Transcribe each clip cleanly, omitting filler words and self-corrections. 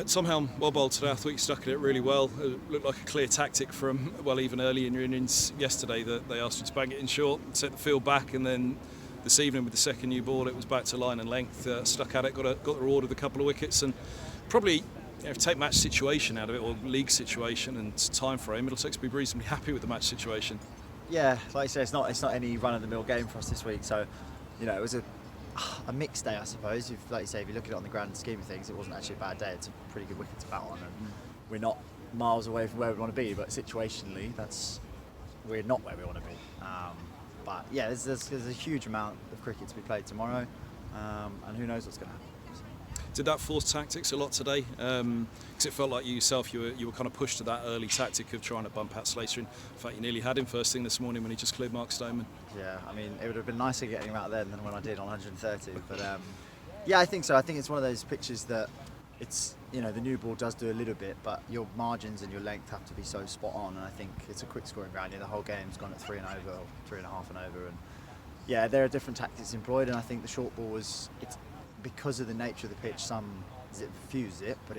Tom Helm, well bowled today. I thought you stuck at it really well. It looked like a clear tactic from, well, even early in your innings yesterday that they asked you to bang it in short, set the field back, and then this evening with the second new ball, it was back to line and length. Stuck at it, got the reward of a couple of wickets, and probably, if you take match situation out of it, or league situation and time frame, Middlesex will be reasonably happy with the match situation. Yeah, like you say, it's not any run-of-the-mill game for us this week. So, it was a mixed day, I suppose. Like you say, if you look at it on the grand scheme of things, it wasn't actually a bad day. It's a pretty good wicket to bat on, and we're not miles away from where we want to be. But situationally, we're not where we want to be. But yeah, there's a huge amount of cricket to be played tomorrow, and who knows what's going to happen. Did that force tactics a lot today? Because it felt like you yourself, you were kind of pushed to that early tactic of trying to bump out Slater. In fact, you nearly had him first thing this morning when he just cleared Mark Stoneman. Yeah, I mean, it would have been nicer getting him out then than when I did on 130. But yeah, I think so. I think it's one of those pitches that it's, the new ball does do a little bit, but your margins and your length have to be so spot on. And I think it's a quick scoring ground. The whole game's gone at 3 and over, or 3.5 and over. And yeah, there are different tactics employed, and I think the short ball it's because of the nature of the pitch, some fuse it, but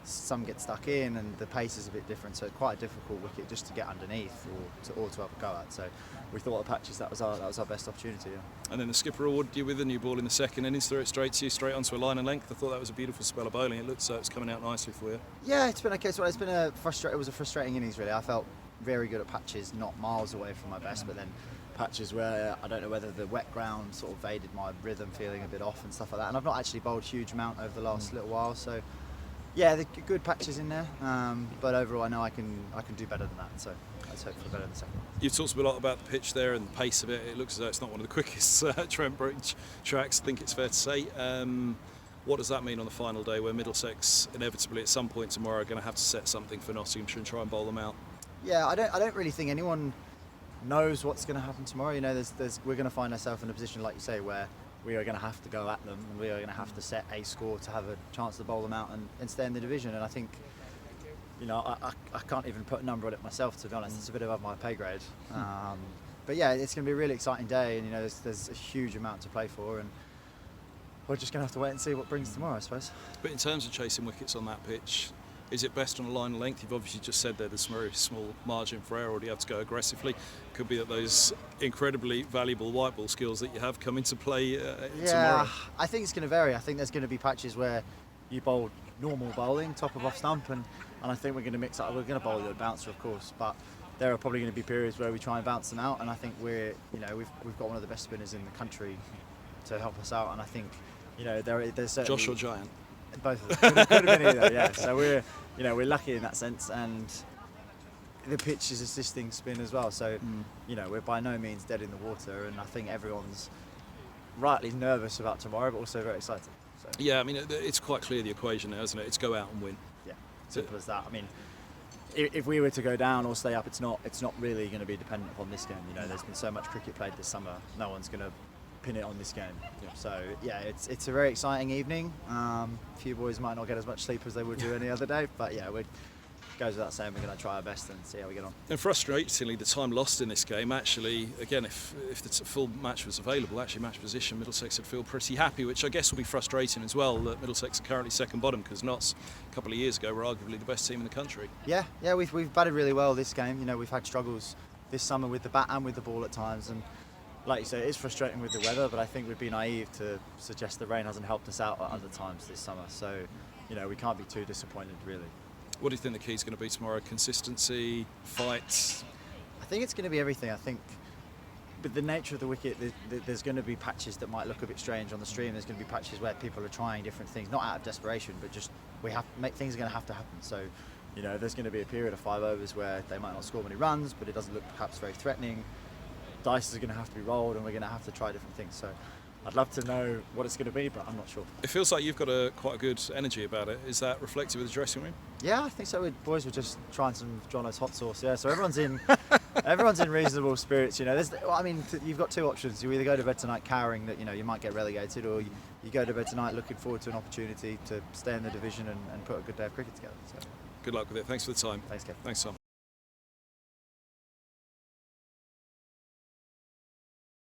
some get stuck in, and the pace is a bit different, so it's quite a difficult wicket just to get underneath or to have a go at. So we thought the patches that was our best opportunity. Yeah. And then the skipper awarded you with a new ball in the second innings, threw it straight to you, straight onto a line and length. I thought that was a beautiful spell of bowling. It looked so it's coming out nicely for you. Yeah, it's been okay. So it was a frustrating innings really. I felt very good at patches, not miles away from my best, but then patches where I don't know whether the wet ground sort of aided my rhythm feeling a bit off and stuff like that. And I've not actually bowled a huge amount over the last little while, so yeah, the good patches in there. But overall, I know I can do better than that. So let's hope for better in the second. You've talked a lot about the pitch there and the pace of it. It looks as though it's not one of the quickest Trent Bridge tracks, I think it's fair to say. What does that mean on the final day where Middlesex inevitably at some point tomorrow are going to have to set something for Nottinghamshire and try and bowl them out? Yeah, I don't really think anyone knows what's going to happen tomorrow. We're going to find ourselves in a position, like you say, where we are going to have to go at them, and we are going to have to set a score to have a chance to bowl them out and stay in the division. And I think, I can't even put a number on it myself, to be honest. It's a bit above my pay grade. But yeah, it's going to be a really exciting day, and there's a huge amount to play for, and we're just going to have to wait and see what brings tomorrow, I suppose. But in terms of chasing wickets on that pitch, is it best on a line of length? You've obviously just said there's a very small margin for error, or do you have to go aggressively? Could be that those incredibly valuable white ball skills that you have come into play tomorrow. I think it's going to vary. I think there's going to be patches where you bowl normal bowling, top of off stump, and I think we're going to mix up. We're going to bowl the bouncer, of course, but there are probably going to be periods where we try and bounce them out, and I think we've got one of the best spinners in the country to help us out, and I think there's certainly Josh or Giant? Both of them. Could have been either, yeah. So we're lucky in that sense, and the pitch is assisting spin as well. So we're by no means dead in the water, and I think everyone's rightly nervous about tomorrow, but also very excited. So. Yeah, I mean it's quite clear the equation now, isn't it? It's go out and win. Yeah, simple as that. I mean, if we were to go down or stay up, it's not really going to be dependent upon this game. There's been so much cricket played this summer. No one's going to pin it on this game. Yeah. So yeah, it's a very exciting evening. A few boys might not get as much sleep as they would do any other day, but yeah, goes without saying we're going to try our best and see how we get on. And frustratingly, the time lost in this game, actually, again, if the full match was available, actually match position, Middlesex would feel pretty happy, which I guess will be frustrating as well, that Middlesex are currently second bottom, because Notts, a couple of years ago, were arguably the best team in the country. Yeah, we've batted really well this game. We've had struggles this summer with the bat and with the ball at times, and like you say, it is frustrating with the weather, but I think we'd be naive to suggest the rain hasn't helped us out at other times this summer. So, we can't be too disappointed, really. What do you think the key is going to be tomorrow? Consistency, fights? I think it's going to be everything. I think, but the nature of the wicket, there's going to be patches that might look a bit strange on the stream. There's going to be patches where people are trying different things, not out of desperation, but just things are going to have to happen. So, there's going to be a period of 5 overs where they might not score many runs, but it doesn't look perhaps very threatening. Dice is going to have to be rolled, and we're going to have to try different things. So I'd love to know what it's going to be, but I'm not sure. It feels like you've got quite a good energy about it. Is that reflective of the dressing room? Yeah, I think so. Boys were just trying some Jono's hot sauce. Yeah, so everyone's in reasonable spirits. You've got two options. You either go to bed tonight cowering that you might get relegated, or you go to bed tonight looking forward to an opportunity to stay in the division and put a good day of cricket together. So. Good luck with it. Thanks for the time. Thanks, Kev. Thanks, Tom.